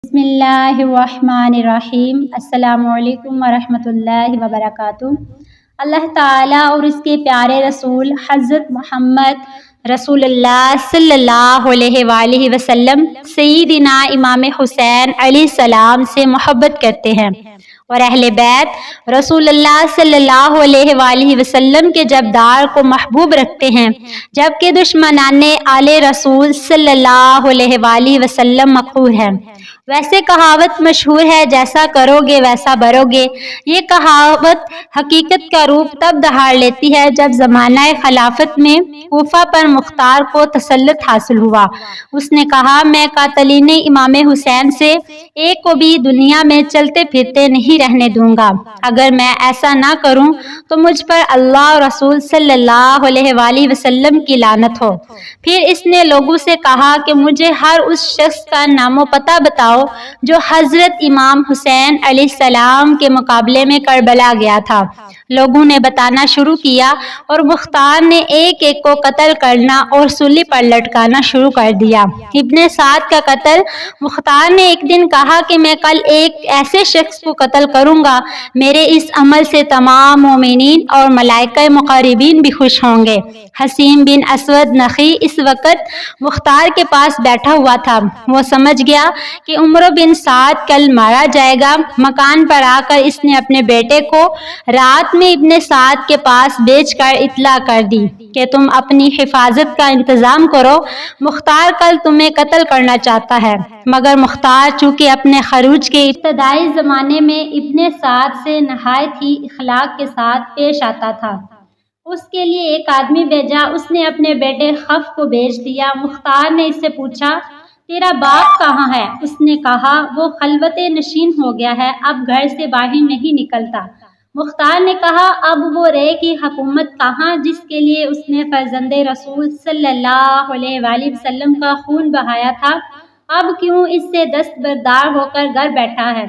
بسم اللہ الرحمن الرحیم۔ السلام علیکم ورحمۃ اللہ وبرکاتہ۔ اللہ تعالیٰ اور اس کے پیارے رسول حضرت محمد رسول اللہ صلی اللہ علیہ وآلہ وسلم سیدنا امام حسین علیہ السلام سے محبت کرتے ہیں اور اہل بیت رسول اللہ صلی اللہ علیہ وآلہ وسلم کے جبدار کو محبوب رکھتے ہیں، جبکہ دشمنان آل رسول صلی اللہ علیہ وآلہ وسلم مقہور ہیں۔ ویسے کہاوت مشہور ہے، جیسا کرو گے ویسا بھرو گے۔ یہ کہاوت حقیقت کا روپ تب دہار لیتی ہے جب زمانہ خلافت میں کوفہ پر مختار کو تسلط حاصل ہوا۔ اس نے کہا، میں قاتلین امام حسین سے ایک کو بھی دنیا میں چلتے پھرتے نہیں رہنے دوں گا۔ اگر میں ایسا نہ کروں تو مجھ پر اللہ اور رسول صلی اللہ علیہ وآلہ وسلم کی لعنت ہو۔ پھر اس نے لوگوں سے کہا کہ مجھے ہر اس شخص کا نام و پتہ بتاؤ جو حضرت امام حسین علیہ السلام کے مقابلے میں کربلا گیا تھا۔ لوگوں نے بتانا شروع کیا اور مختار نے ایک ایک کو قتل کرنا اور سولی پر لٹکانا شروع کر دیا۔ ابن سعد کا قتل: مختار نے ایک دن کہا کہ میں کل ایک ایسے شخص کو قتل کروں گا، میرے اس عمل سے تمام مومنین اور ملائکہ مقربین بھی خوش ہوں گے۔ حسین بن اسود نخعی اس وقت مختار کے پاس بیٹھا ہوا تھا۔ وہ سمجھ گیا کہ عمرو بن سعد کل مارا جائے گا۔ مکان پر آ کر اس نے اپنے بیٹے کو رات میں ابن سعد کے پاس بھیج کر اطلاع کر دی کہ تم اپنی حفاظت کا انتظام کرو، مختار کل تمہیں قتل کرنا چاہتا ہے۔ مگر مختار چونکہ اپنے خروج کے ابتدائی زمانے میں ابن سعد سے نہایت ہی اخلاق کے ساتھ پیش آتا تھا، اس کے لیے ایک آدمی بھیجا۔ اس نے اپنے بیٹے خف کو بھیج دیا۔ مختار نے اس سے پوچھا، تیرا باپ کہاں ہے؟ اس نے کہا، وہ خلوت نشین ہو گیا ہے، اب گھر سے باہر نہیں نکلتا۔ مختار نے کہا، اب وہ رے کی حکومت کہاں جس کے لیے اس نے فرزند رسول صلی اللہ علیہ وآلہ وسلم کا خون بہایا تھا، اب کیوں اس سے دستبردار ہو کر گھر بیٹھا ہے؟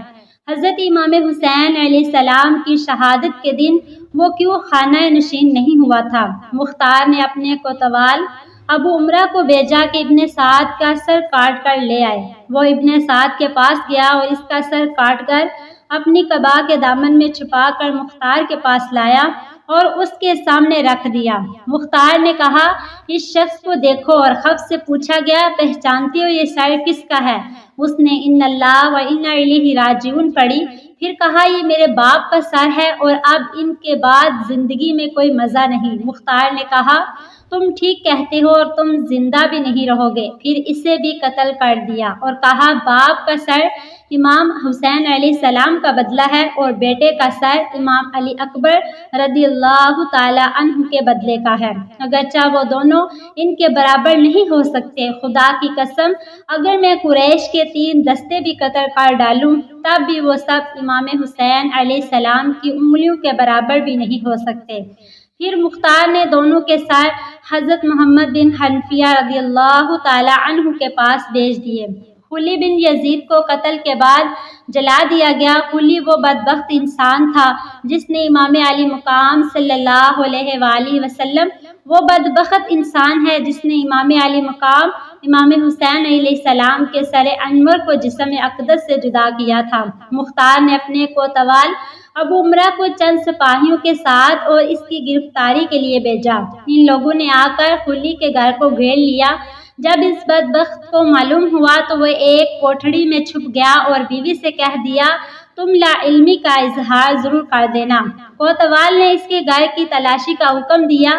حضرت امام حسین علیہ السلام کی شہادت کے دن وہ کیوں خانہ نشین نہیں ہوا تھا؟ مختار نے اپنے کوتوال ابو عمرہ کو بھیجا کہ ابن سعد کا سر کاٹ کر لے آئے۔ وہ ابن سعد کے پاس گیا اور اس کا سر کاٹ کر اپنی قبا کے دامن میں چھپا کر مختار کے پاس لایا اور اس کے سامنے رکھ دیا۔ مختار نے کہا، اس شخص کو دیکھو، اور خف سے پوچھا گیا، پہچانتے ہو یہ سر کس کا ہے؟ اس نے ان اللہ و انا الیہ راجعون پڑھی۔ پھر کہا، یہ میرے باپ کا سر ہے اور اب ان کے بعد زندگی میں کوئی مزہ نہیں۔ مختار نے کہا، تم ٹھیک کہتے ہو اور تم زندہ بھی نہیں رہو گے۔ پھر اسے بھی قتل کر دیا اور کہا، باپ کا سر امام حسین علیہ السلام کا بدلہ ہے اور بیٹے کا سر امام علی اکبر رضی اللہ تعالی عنہ کے بدلے کا ہے، اگرچہ وہ دونوں ان کے برابر نہیں ہو سکتے۔ خدا کی قسم، اگر میں قریش کے 3 دستے بھی قتل کر ڈالوں تب بھی وہ سب امام حسین علیہ السلام کی انگلیوں کے برابر بھی نہیں ہو سکتے۔ پھر مختار نے دونوں کے سر حضرت محمد بن حنفیہ رضی اللہ تعالی عنہ کے پاس بھیج دیے۔ خلی بن یزید کو قتل کے بعد جلا دیا گیا۔ خلی وہ بدبخت انسان تھا جس نے امام علی مقام صلی اللہ علیہ وآلہ وسلم، وہ بدبخت انسان ہے جس نے امام علی مقام امام حسین علیہ السلام کے سر انور کو جسم اقدس سے جدا کیا تھا۔ مختار نے اپنے کوتوال ابو عمرہ کو چند سپاہیوں کے ساتھ اور اس کی گرفتاری کے لیے بھیجا۔ ان لوگوں نے آ کر خلی کے گھر کو گھیر لیا۔ جب اس بدبخت کو معلوم ہوا تو وہ ایک کوٹھڑی میں چھپ گیا اور بیوی سے کہہ دیا، تم لا علمی کا اظہار ضرور کر دینا۔ کوتوال نے اس کے گھر کی تلاشی کا حکم دیا۔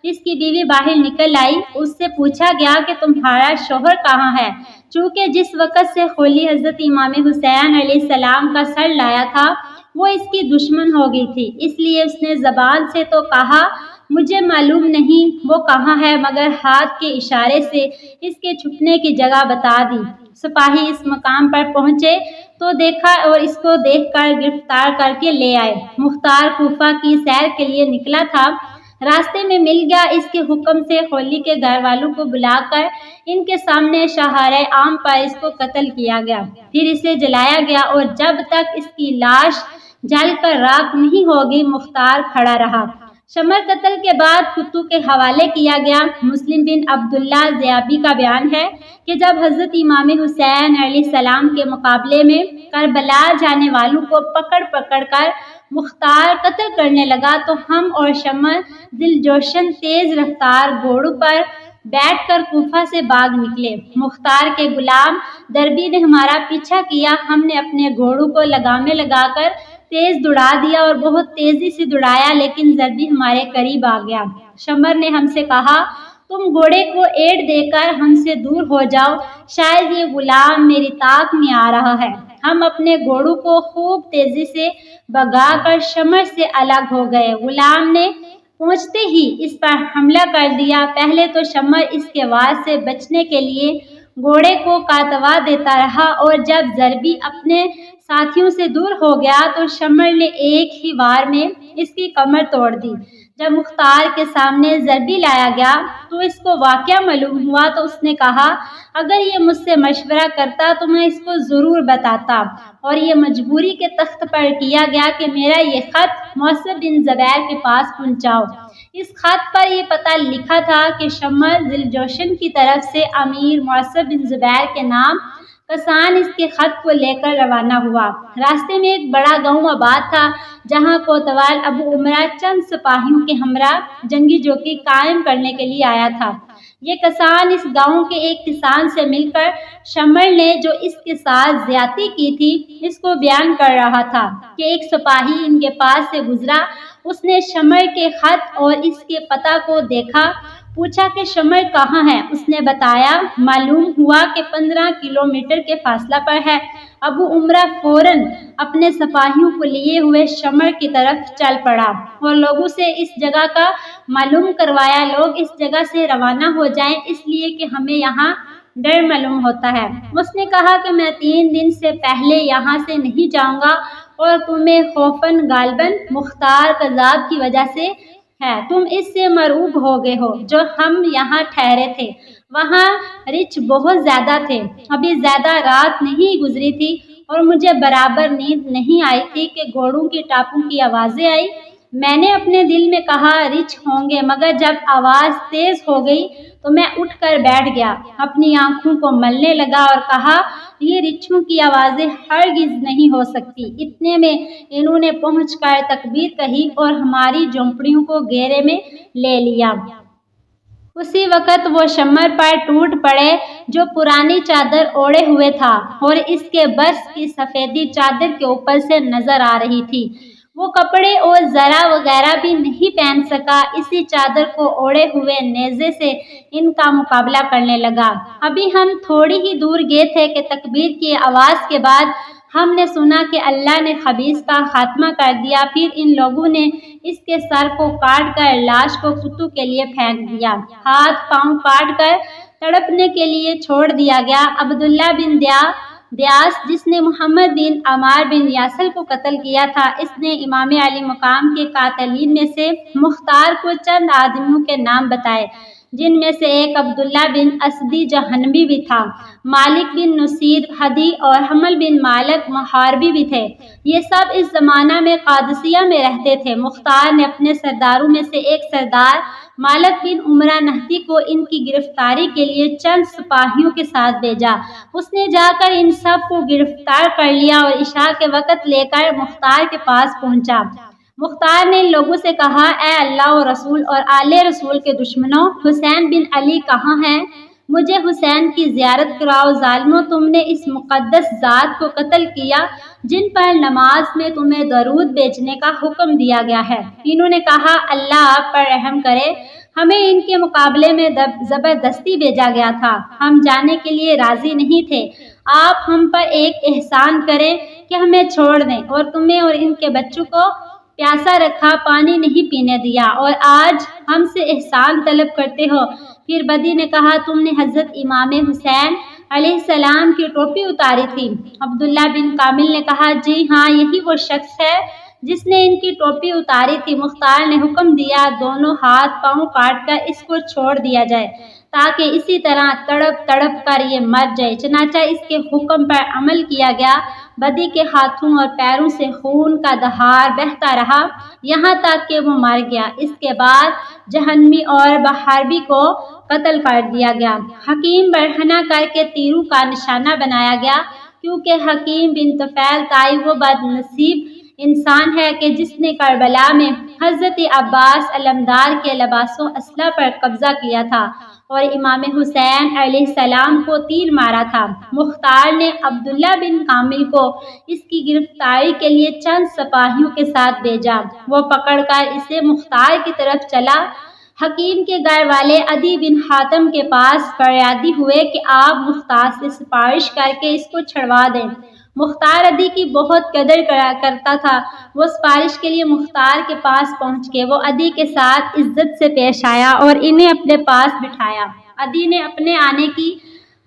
اس کی بیوی باہر نکل آئی۔ اس سے پوچھا گیا کہ تمہارا شوہر کہاں ہے؟ چونکہ جس وقت سے خلی حضرت امام حسین علیہ السلام کا سر لایا تھا وہ اس کی دشمن ہو گئی تھی، اس لیے اس نے زبان سے تو کہا مجھے معلوم نہیں وہ کہاں ہے، مگر ہاتھ کے اشارے سے اس کے چھپنے کی جگہ بتا دی۔ سپاہی اس مقام پر پہنچے تو دیکھا اور اس کو دیکھ کر گرفتار کر کے لے آئے۔ مختار کوفہ کی سیر کے لیے نکلا تھا، راستے میں مل گیا۔ اس کے حکم سے خلی کے گھر والوں کو بلا کر ان کے سامنے شاہراہ عام پر اس کو قتل کیا گیا، پھر اسے جلایا گیا اور جب تک اس کی لاش جل کر راکھ نہیں ہوگی مختار کھڑا رہا۔ شمر قتل کے بعد کتوں کے حوالے کیا گیا۔ مسلم بن عبداللہ زیابی کا بیان ہے کہ جب حضرت امام حسین علیہ السلام کے مقابلے میں کربلا جانے والوں کو پکڑ پکڑ کر مختار قتل کرنے لگا تو ہم اور شمر دلجوشن تیز رفتار گھوڑوں پر بیٹھ کر کوفہ سے بھاگ نکلے۔ مختار کے غلام دربی نے ہمارا پیچھا کیا۔ ہم نے اپنے گھوڑوں کو لگامیں لگا کر تیز دوڑا دیا اور بہت تیزی سے دوڑایا، لیکن دربی ہمارے قریب آ گیا۔ شمر نے ہم سے کہا، تم گھوڑے کو ایڑ دے کر ہم سے دور ہو جاؤ، شاید یہ غلام میری طاق میں آ رہا ہے۔ ہم اپنے گھوڑوں کو خوب تیزی سے بھگا کر شمر سے الگ ہو گئے۔ غلام نے پہنچتے ہی اس پر حملہ کر دیا۔ پہلے تو شمر اس کے وار سے بچنے کے لیے گھوڑے کو کاتوا دیتا رہا، اور جب ضربی اپنے ساتھیوں سے دور ہو گیا تو شمر نے ایک ہی وار میں اس کی کمر توڑ دی۔ جب مختار کے سامنے ضربی لایا گیا تو اس کو واقعہ معلوم ہوا تو اس نے کہا، اگر یہ مجھ سے مشورہ کرتا تو میں اس کو ضرور بتاتا، اور یہ مجبوری کے تخت پر کیا گیا کہ میرا یہ خط معصب بن زبیر کے پاس پہنچاؤ۔ اس خط پر یہ پتہ لکھا تھا کہ شمر ذوالجوشن کی طرف سے امیر معصب بن زبیر کے نام کسان اس کے خط کو لے کر روانہ ہوا۔ راستے میں ایک بڑا گاؤں آباد تھا جہاں کوتوال ابو عمرہ چند سپاہیوں کے ہمراہ جنگی چوکی قائم کرنے کے لیے آیا تھا۔ یہ کسان اس گاؤں کے ایک کسان سے مل کر شمر نے جو اس کے ساتھ زیادتی کی تھی اس کو بیان کر رہا تھا کہ ایک سپاہی ان کے پاس سے گزرا۔ اس نے شمر کے خط اور اس کے پتہ کو دیکھا، پوچھا کہ شمر کہاں ہے؟ اس نے بتایا۔ معلوم ہوا کہ 15 کلومیٹر کے فاصلہ پر ہے۔ ابو عمرہ فوراً اپنے سپاہیوں کو لیے ہوئے شمر کی طرف چل پڑا اور لوگوں سے اس جگہ کا معلوم کروایا، لوگ اس جگہ سے روانہ ہو جائیں اس لیے کہ ہمیں یہاں ڈر معلوم ہوتا ہے۔ اس نے کہا کہ میں 3 دن سے پہلے یہاں سے نہیں جاؤں گا، اور تمہیں خوفاً غالباً مختار کذاب کی وجہ سے ہے، تم اس سے مرعوب ہو گئے ہو جو ہم یہاں ٹھہرے تھے۔ وہاں رچھ بہت زیادہ تھے، ابھی زیادہ رات نہیں گزری تھی اور مجھے برابر نیند نہیں آئی تھی کہ گھوڑوں کی ٹاپوں کی آوازیں آئی۔ میں نے اپنے دل میں کہا رچھ ہوں گے، مگر جب آواز تیز ہو گئی تو میں اٹھ کر بیٹھ گیا، اپنی آنکھوں کو ملنے لگا اور کہا یہ رچھوں کی آوازیں ہرگز نہیں ہو سکتی۔ اتنے میں انہوں نے پہنچ کر تکبیر کہی اور ہماری جھونپڑیوں کو گھیرے میں لے لیا۔ اسی وقت وہ شمر پر ٹوٹ پڑے جو پرانی چادر اوڑھے ہوئے تھا اور اس کے برس کی سفیدی چادر کے اوپر سے نظر آ رہی تھی۔ وہ کپڑے اور زرہ وغیرہ بھی نہیں پہن سکا، اسی چادر کو اوڑھے ہوئے نیزے سے ان کا مقابلہ کرنے لگا۔ ابھی ہم تھوڑی ہی دور گئے تھے کہ تکبیر کی آواز کے بعد ہم نے سنا کہ اللہ نے خبیث کا خاتمہ کر دیا۔ پھر ان لوگوں نے اس کے سر کو کاٹ کر لاش کو کتوں کے لیے پھینک دیا، ہاتھ پاؤں کاٹ کر تڑپنے کے لیے چھوڑ دیا گیا۔ عبداللہ بن دیاس جس نے محمد بن عمار بن یاسر کو قتل کیا تھا، اس نے امام علی مقام کے قاتلین میں سے مختار کو چند آدمیوں کے نام بتائے، جن میں سے ایک عبداللہ بن اسدی جہنمی بھی تھا، مالک بن نصیر ہدی اور حمل بن مالک محاربی بھی تھے۔ یہ سب اس زمانہ میں قادسیہ میں رہتے تھے۔ مختار نے اپنے سرداروں میں سے ایک سردار مالک بن عمرہ نہدی کو ان کی گرفتاری کے لیے چند سپاہیوں کے ساتھ بھیجا۔ اس نے جا کر ان سب کو گرفتار کر لیا اور عشاء کے وقت لے کر مختار کے پاس پہنچا۔ مختار نے ان لوگوں سے کہا، اے اللہ و رسول اور آل رسول کے دشمنوں، حسین بن علی کہاں ہیں؟ مجھے حسین کی زیارت کراؤ۔ ظالموں، تم نے اس مقدس ذات کو قتل کیا جن پر نماز میں تمہیں درود بھیجنے کا حکم دیا گیا ہے۔ انہوں نے کہا، اللہ آپ پر رحم کرے، ہمیں ان کے مقابلے میں زبردستی بھیجا گیا تھا، ہم جانے کے لیے راضی نہیں تھے۔ آپ ہم پر ایک احسان کریں کہ ہمیں چھوڑ دیں، اور تمہیں اور ان کے بچوں کو پیاسا رکھا، پانی نہیں پینے دیا، اور آج ہم سے احسان طلب کرتے ہو۔ پھر بدی نے کہا، تم نے حضرت امام حسین علیہ السلام کی ٹوپی اتاری تھی؟ عبداللہ بن کامل نے کہا، جی ہاں، یہی وہ شخص ہے جس نے ان کی ٹوپی اتاری تھی۔ مختار نے حکم دیا، دونوں ہاتھ پاؤں کاٹ کر اس کو چھوڑ دیا جائے تاکہ اسی طرح تڑپ تڑپ کر یہ مر جائے۔ چنانچہ اس کے حکم پر عمل کیا گیا۔ بدی کے ہاتھوں اور پیروں سے خون کا دہار بہتا رہا یہاں تک کہ وہ مر گیا۔ اس کے بعد جہنمی اور بحربی کو قتل کر دیا گیا۔ حکیم برہنہ کر کے تیروں کا نشانہ بنایا گیا کیونکہ حکیم بن طفیل طائی وہ بد نصیب انسان ہے کہ جس نے کربلا میں حضرت عباس علمدار کے لباس و اسلحہ پر قبضہ کیا تھا اور امام حسین علیہ السلام کو تیر مارا تھا۔ مختار نے عبداللہ بن کامل کو اس کی گرفتاری کے لیے چند سپاہیوں کے ساتھ بھیجا۔ وہ پکڑ کر اسے مختار کی طرف چلا۔ حکیم کے گھر والے عدی بن حاتم کے پاس فریادی ہوئے کہ آپ مختار سے سفارش کر کے اس کو چھڑوا دیں۔ مختار عدی کی بہت قدر کرتا تھا۔ وہ سفارش کے لیے مختار کے پاس پہنچ کے وہ عدی کے ساتھ عزت سے پیش آیا اور انہیں اپنے پاس بٹھایا۔ عدی نے اپنے آنے کی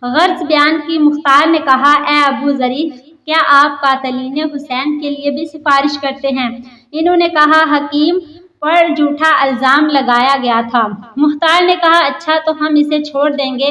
غرض بیان کی۔ مختار نے کہا، اے ابو ظریف، کیا آپ قاتلین حسین کے لیے بھی سفارش کرتے ہیں؟ انہوں نے کہا، حکیم پر جھوٹا الزام لگایا گیا تھا۔ مختار نے کہا، اچھا تو ہم اسے چھوڑ دیں گے۔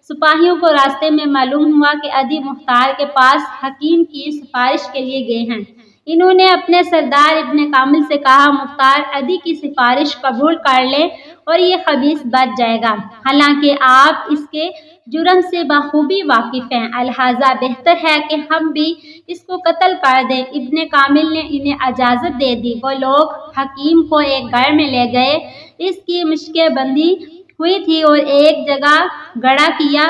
سپاہیوں کو راستے میں معلوم ہوا کہ عدی مختار کے پاس حکیم کی سفارش کے لیے گئے ہیں۔ انہوں نے اپنے سردار ابن کامل سے کہا، مختار عدی کی سفارش قبول کر لے اور یہ خبیث بچ جائے گا، حالانکہ آپ اس کے جرم سے بخوبی واقف ہیں، لہٰذا بہتر ہے کہ ہم بھی اس کو قتل کر دیں۔ ابن کامل نے انہیں اجازت دے دی۔ وہ لوگ حکیم کو ایک گھر میں لے گئے۔ اس کی مشکیں بندھی ہوئی تھی اور ایک جگہ گڑھا کیا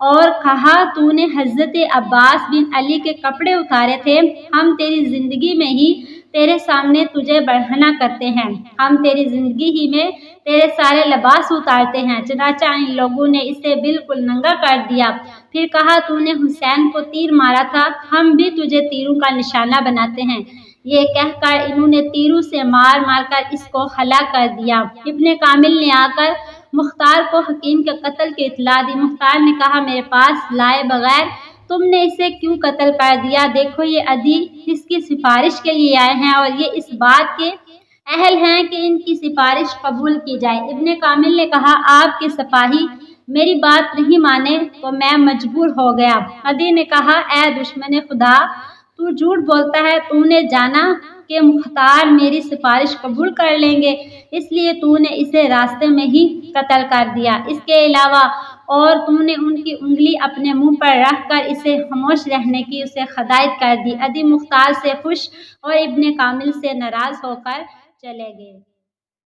اور کہا، تو نے حضرت عباس بن علی کے کپڑے اتارے تھے، ہم تیری زندگی میں ہی تیرے سامنے تجھے برہنہ کرتے ہیں، ہم تیری زندگی ہی میں تیرے سارے لباس اتارتے ہیں۔ چنانچہ ان لوگوں نے اسے بالکل ننگا کر دیا۔ پھر کہا، تو نے حسین کو تیر مارا تھا، ہم بھی تجھے تیروں کا نشانہ بناتے ہیں۔ یہ کہہ کر انہوں نے تیروں سے مار مار کر اس کو ہلاک کر دیا۔ ابن کامل نے آ کر مختار کو حکیم کے قتل کی اطلاع دی۔ مختار نے کہا، میرے پاس لائے بغیر تم نے اسے کیوں قتل کر دیا؟ دیکھو، یہ عدی اس کی سفارش کے لیے آئے ہیں اور یہ اس بات کے اہل ہیں کہ ان کی سفارش قبول کی جائے۔ ابن کامل نے کہا، آپ کے سپاہی میری بات نہیں مانے تو میں مجبور ہو گیا۔ عدی نے کہا، اے دشمن خدا، تو جھوٹ بولتا ہے، تو نے جانا کہ مختار میری سفارش قبول کر لیں گے، اس لیے تو نے اسے راستے میں ہی قتل کر دیا۔ اس کے علاوہ اور تو نے ان کی انگلی اپنے منہ پر رکھ کر اسے خاموش رہنے کی اسے ہدایت کر دی۔ عدی مختار سے خوش اور ابن کامل سے ناراض ہو کر چلے گئے۔